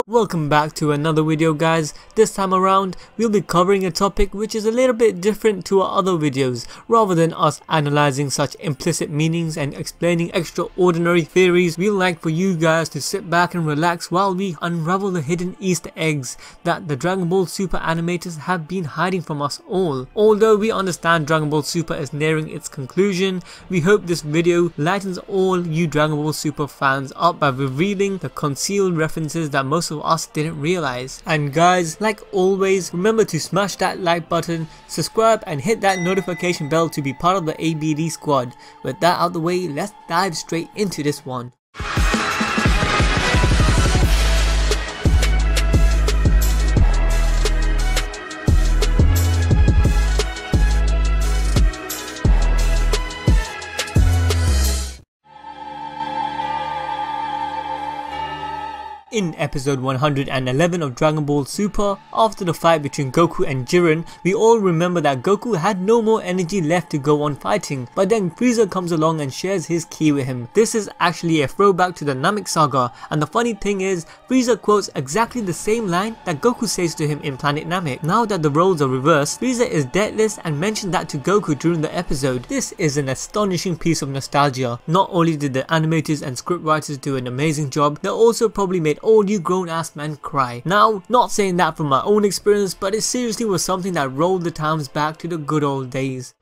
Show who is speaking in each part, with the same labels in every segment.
Speaker 1: Welcome back to another video guys. This time around we'll be covering a topic which is a little bit different to our other videos. Rather than us analyzing such implicit meanings and explaining extraordinary theories, we'd like for you guys to sit back and relax while we unravel the hidden Easter eggs that the Dragon Ball Super animators have been hiding from us all. Although we understand Dragon Ball Super is nearing its conclusion, we hope this video lightens all you Dragon Ball Super fans up by revealing the concealed references that most of us didn't realize. And guys, like always, remember to smash that like button, subscribe and hit that notification bell to be part of the ABD squad. With that out the way, let's dive straight into this one. In episode 111 of Dragon Ball Super, after the fight between Goku and Jiren, we all remember that Goku had no more energy left to go on fighting, but then Frieza comes along and shares his ki with him. This is actually a throwback to the Namek saga, and the funny thing is, Frieza quotes exactly the same line that Goku says to him in Planet Namek. Now that the roles are reversed, Frieza is deathless and mentioned that to Goku during the episode. This is an astonishing piece of nostalgia. Not only did the animators and scriptwriters do an amazing job, they also probably made all you grown ass men cry. Now, not saying that from my own experience, but it seriously was something that rolled the times back to the good old days.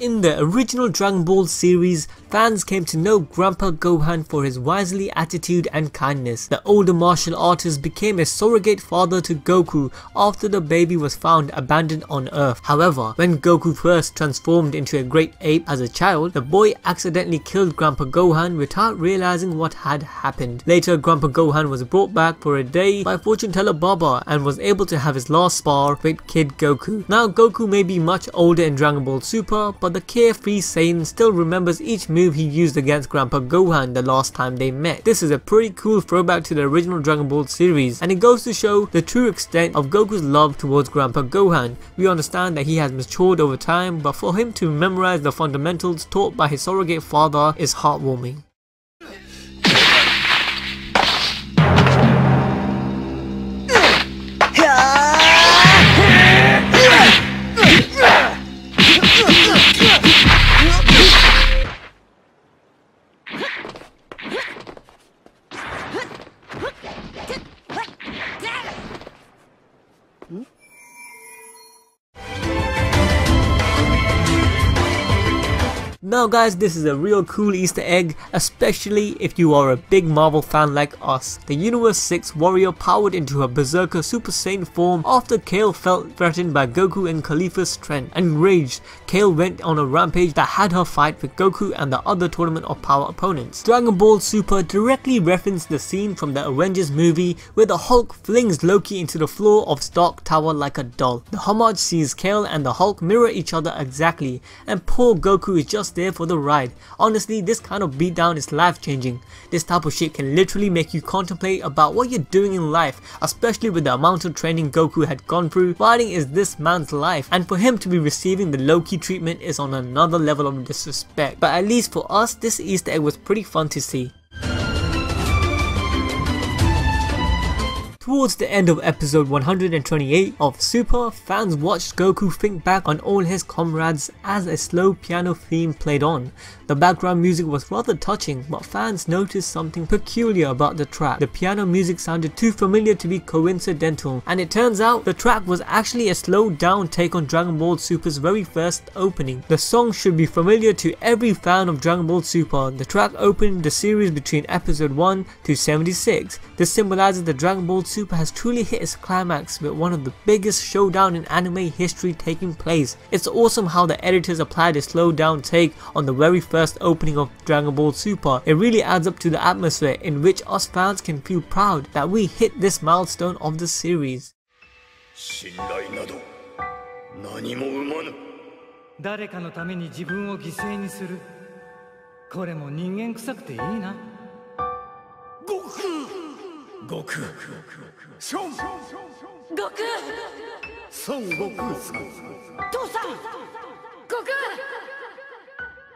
Speaker 1: In the original Dragon Ball series, fans came to know Grandpa Gohan for his wisely attitude and kindness. The older martial artist became a surrogate father to Goku after the baby was found abandoned on Earth. However, when Goku first transformed into a great ape as a child, the boy accidentally killed Grandpa Gohan without realizing what had happened. Later, Grandpa Gohan was brought back for a day by fortune teller Baba and was able to have his last spar with Kid Goku. Now Goku may be much older in Dragon Ball Super, but the carefree Saiyan still remembers each move he used against Grandpa Gohan the last time they met. This is a pretty cool throwback to the original Dragon Ball series, and it goes to show the true extent of Goku's love towards Grandpa Gohan. We understand that he has matured over time, but for him to memorize the fundamentals taught by his surrogate father is heartwarming. Now guys, this is a real cool Easter egg, especially if you are a big Marvel fan like us. The Universe 6 warrior powered into her Berserker Super Saiyan form after Kale felt threatened by Goku and Khalifa's strength. Enraged, Kale went on a rampage that had her fight with Goku and the other Tournament of Power opponents. Dragon Ball Super directly referenced the scene from the Avengers movie where the Hulk flings Loki into the floor of Stark Tower like a doll. The homage sees Kale and the Hulk mirror each other exactly, and poor Goku is just there for the ride. Honestly, this kind of beatdown is life changing. This type of shit can literally make you contemplate about what you're doing in life, especially with the amount of training Goku had gone through. Fighting is this man's life, and for him to be receiving the low-key treatment is on another level of disrespect. But at least for us, this Easter egg was pretty fun to see. Towards the end of episode 128 of Super, fans watched Goku think back on all his comrades as a slow piano theme played on. The background music was rather touching, but fans noticed something peculiar about the track. The piano music sounded too familiar to be coincidental, and it turns out the track was actually a slowed down take on Dragon Ball Super's very first opening. The song should be familiar to every fan of Dragon Ball Super. The track opened the series between episode 1 to 76. This symbolizes the Dragon Ball Super has truly hit its climax with one of the biggest showdown in anime history taking place. It's awesome how the editors applied a slowed down take on the very first opening of Dragon Ball Super. It really adds up to the atmosphere in which us fans can feel proud that we hit this milestone of the series.
Speaker 2: 誰かのために自分を犠牲にする。これも人間臭くていいな。悟空、孫悟空、孫悟空さん、父さん、悟空、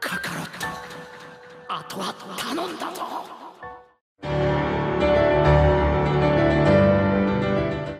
Speaker 2: カカロット、あとは頼んだぞ。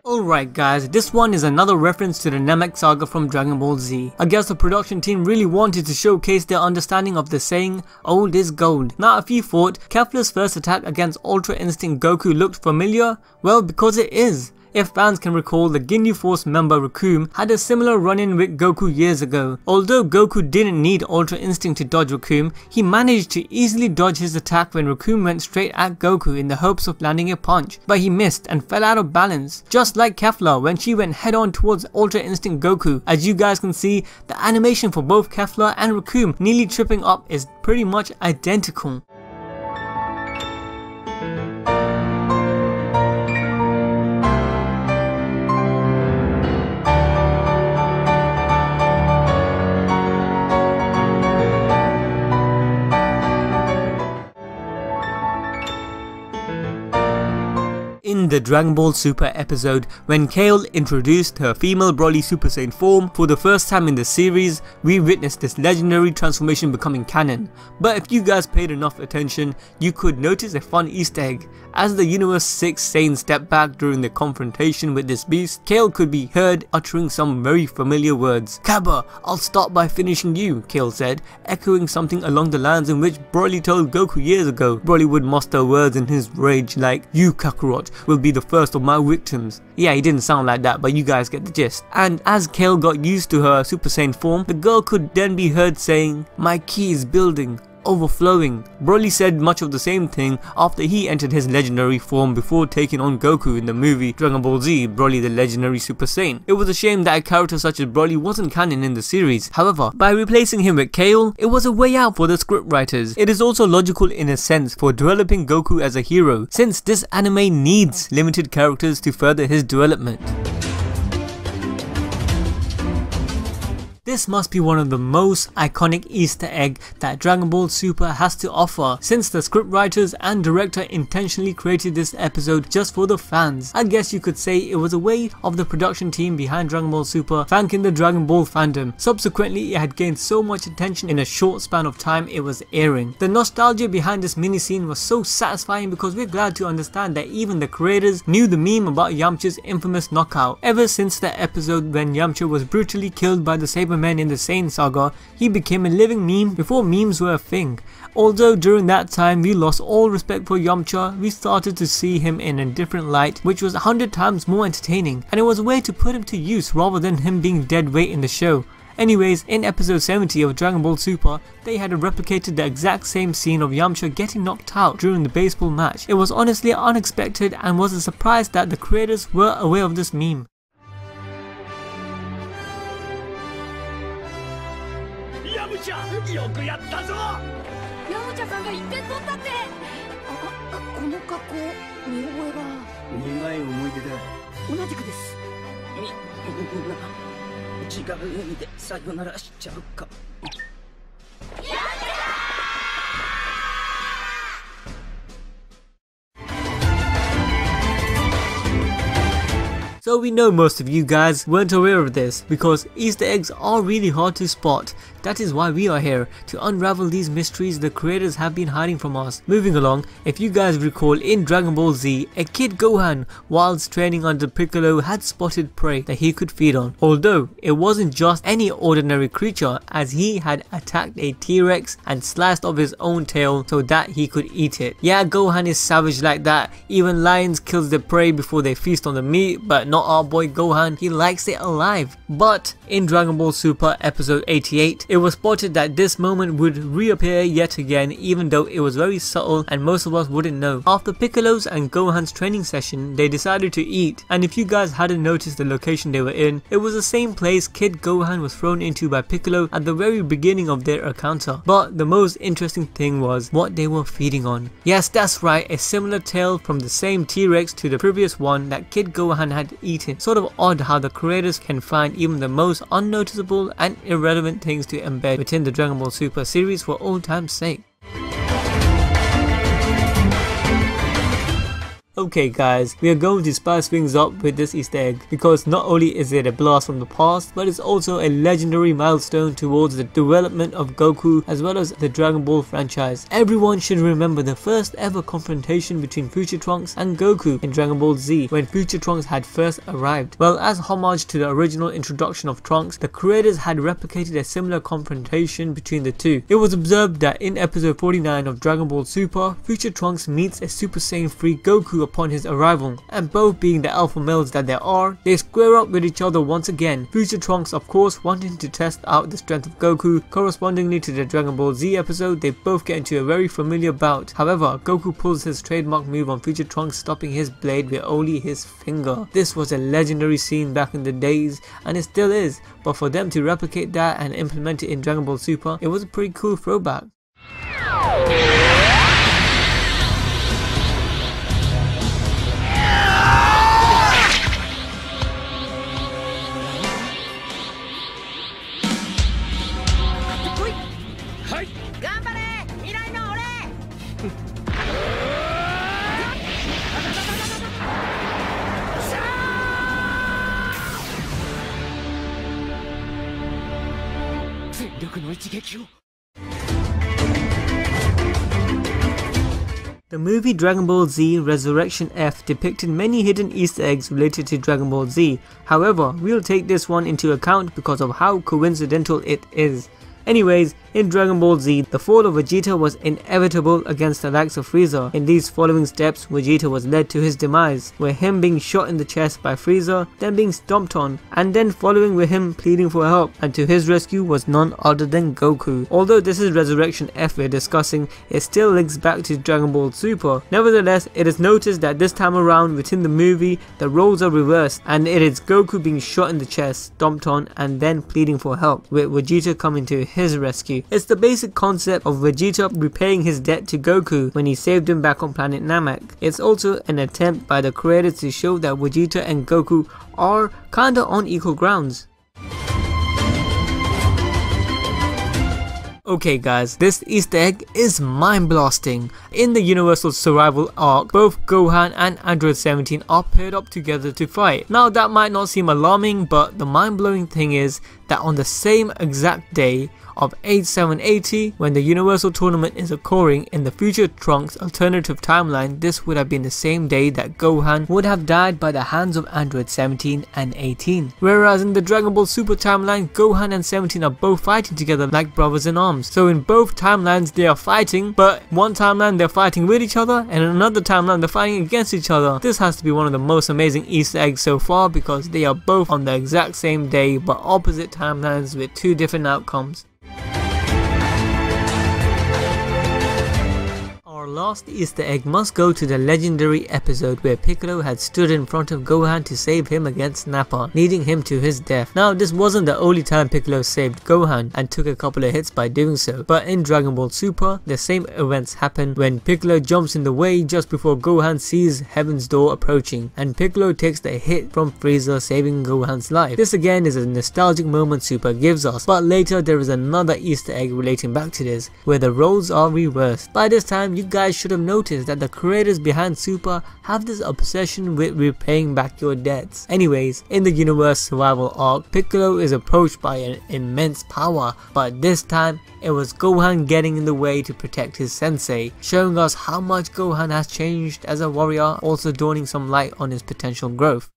Speaker 1: Alright guys, this one is another reference to the Namek saga from Dragon Ball Z. I guess the production team really wanted to showcase their understanding of the saying, old is gold. Now if you thought Kefla's first attack against Ultra Instinct Goku looked familiar, well because it is. If fans can recall, the Ginyu Force member Recoome had a similar run-in with Goku years ago. Although Goku didn't need Ultra Instinct to dodge Recoome, he managed to easily dodge his attack when Recoome went straight at Goku in the hopes of landing a punch, but he missed and fell out of balance. Just like Kefla when she went head-on towards Ultra Instinct Goku. As you guys can see, the animation for both Kefla and Recoome nearly tripping up is pretty much identical. In the Dragon Ball Super episode, when Kale introduced her female Broly Super Saiyan form for the first time in the series, we witnessed this legendary transformation becoming canon. But if you guys paid enough attention, you could notice a fun Easter egg. As the Universe 6 Saiyan stepped back during the confrontation with this beast, Kale could be heard uttering some very familiar words. "Kaba, I'll start by finishing you," Kale said, echoing something along the lines in which Broly told Goku years ago. Broly would muster words in his rage like, "You Kakarot will be the first of my victims." Yeah, he didn't sound like that, but you guys get the gist. And as Kale got used to her Super Saiyan form, the girl could then be heard saying, "My ki is building, overflowing." Broly said much of the same thing after he entered his legendary form before taking on Goku in the movie Dragon Ball Z, Broly the Legendary Super Saiyan. It was a shame that a character such as Broly wasn't canon in the series. However, by replacing him with Kale, it was a way out for the scriptwriters. It is also logical in a sense for developing Goku as a hero, since this anime needs limited characters to further his development. This must be one of the most iconic Easter egg that Dragon Ball Super has to offer, since the scriptwriters and director intentionally created this episode just for the fans. I guess you could say it was a way of the production team behind Dragon Ball Super thanking the Dragon Ball fandom. Subsequently, it had gained so much attention in a short span of time it was airing. The nostalgia behind this mini scene was so satisfying because we're glad to understand that even the creators knew the meme about Yamcha's infamous knockout. Ever since the episode when Yamcha was brutally killed by the Sabermen in the Saiyan saga, he became a living meme before memes were a thing. Although during that time we lost all respect for Yamcha, we started to see him in a different light, which was 100 times more entertaining, and it was a way to put him to use rather than him being dead weight in the show. Anyways, in episode 70 of Dragon Ball Super, they had replicated the exact same scene of Yamcha getting knocked out during the baseball match. It was honestly unexpected and was a surprise that the creators were aware of this meme.
Speaker 2: Yamcha, よくやったぞ。ヤムチャさんが1点取ったって。この格好、見覚えが。苦い思い出だ。同じくです。違う意味でさよならしちゃうか。
Speaker 1: So we know most of you guys weren't aware of this, because Easter eggs are really hard to spot. That is why we are here, to unravel these mysteries the creators have been hiding from us. Moving along, if you guys recall, in Dragon Ball Z, a kid Gohan, whilst training under Piccolo, had spotted prey that he could feed on. Although, it wasn't just any ordinary creature, as he had attacked a T-Rex and sliced off his own tail so that he could eat it. Yeah, Gohan is savage like that. Even lions kills their prey before they feast on the meat, but not our boy Gohan, he likes it alive. But in Dragon Ball Super episode 88, it was spotted that this moment would reappear yet again, even though it was very subtle and most of us wouldn't know. After Piccolo's and Gohan's training session, they decided to eat, and if you guys hadn't noticed the location they were in, it was the same place Kid Gohan was thrown into by Piccolo at the very beginning of their encounter. But the most interesting thing was what they were feeding on. Yes, that's right, a similar tail from the same T-Rex to the previous one that Kid Gohan had eaten. Sort of odd how the creators can find even the most unnoticeable and irrelevant things to embed within the Dragon Ball Super series for old time's sake. Okay guys, we are going to spice things up with this Easter egg because not only is it a blast from the past, but it's also a legendary milestone towards the development of Goku as well as the Dragon Ball franchise. Everyone should remember the first ever confrontation between Future Trunks and Goku in Dragon Ball Z when Future Trunks had first arrived. Well, as homage to the original introduction of Trunks, the creators had replicated a similar confrontation between the two. It was observed that in episode 49 of Dragon Ball Super, Future Trunks meets a Super Saiyan 3 Goku upon his arrival, and both being the alpha males that they are, they square up with each other once again. Future Trunks of course wanting to test out the strength of Goku. Correspondingly to the Dragon Ball Z episode, they both get into a very familiar bout. However, Goku pulls his trademark move on Future Trunks, stopping his blade with only his finger. This was a legendary scene back in the days, and it still is, but for them to replicate that and implement it in Dragon Ball Super, it was a pretty cool throwback. The movie Dragon Ball Z Resurrection F depicted many hidden Easter eggs related to Dragon Ball Z. However, we'll take this one into account because of how coincidental it is. Anyways, in Dragon Ball Z, the fall of Vegeta was inevitable against the likes of Frieza. In these following steps, Vegeta was led to his demise, with him being shot in the chest by Frieza, then being stomped on, and then following with him pleading for help, and to his rescue was none other than Goku. Although this is Resurrection F we're discussing, it still links back to Dragon Ball Super. Nevertheless, it is noticed that this time around within the movie, the roles are reversed, and it is Goku being shot in the chest, stomped on, and then pleading for help, with Vegeta coming to his rescue. It's the basic concept of Vegeta repaying his debt to Goku when he saved him back on planet Namek. It's also an attempt by the creators to show that Vegeta and Goku are kinda on equal grounds. Okay guys, this Easter egg is mind blasting. In the Universal Survival arc, both Gohan and Android 17 are paired up together to fight. Now that might not seem alarming, but the mind blowing thing is that on the same exact day of 8780, when the Universal Tournament is occurring in the Future Trunks alternative timeline, this would have been the same day that Gohan would have died by the hands of Android 17 and 18. Whereas in the Dragon Ball Super timeline, Gohan and 17 are both fighting together like brothers in arms. So in both timelines they are fighting, but one timeline they're fighting with each other, and in another timeline they're fighting against each other. This has to be one of the most amazing Easter eggs so far because they are both on the exact same day but opposite timelines with two different outcomes. Last Easter egg must go to the legendary episode where Piccolo had stood in front of Gohan to save him against Nappa, leading him to his death. Now this wasn't the only time Piccolo saved Gohan and took a couple of hits by doing so, but in Dragon Ball Super, the same events happen when Piccolo jumps in the way just before Gohan sees Heaven's Door approaching, and Piccolo takes the hit from Frieza, saving Gohan's life. This again is a nostalgic moment Super gives us, but later there is another Easter egg relating back to this, where the roles are reversed. By this time you guys should have noticed that the creators behind Super have this obsession with repaying back your debts. Anyways, in the Universe Survival arc, Piccolo is approached by an immense power, but this time it was Gohan getting in the way to protect his sensei, showing us how much Gohan has changed as a warrior, also dawning some light on his potential growth.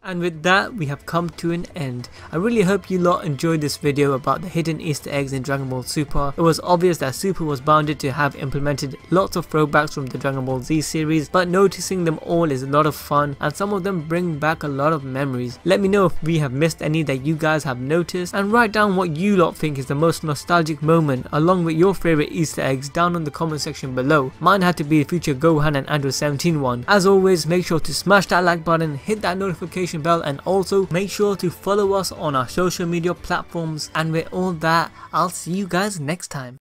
Speaker 1: And with that, we have come to an end. I really hope you lot enjoyed this video about the hidden Easter eggs in Dragon Ball Super. It was obvious that Super was bounded to have implemented lots of throwbacks from the Dragon Ball Z series, but noticing them all is a lot of fun and some of them bring back a lot of memories. Let me know if we have missed any that you guys have noticed, and write down what you lot think is the most nostalgic moment along with your favorite Easter eggs down in the comment section below. Mine had to be the future Gohan and Android 17 one. As always, make sure to smash that like button, hit that notification bell, and also make sure to follow us on our social media platforms. And with all that, I'll see you guys next time.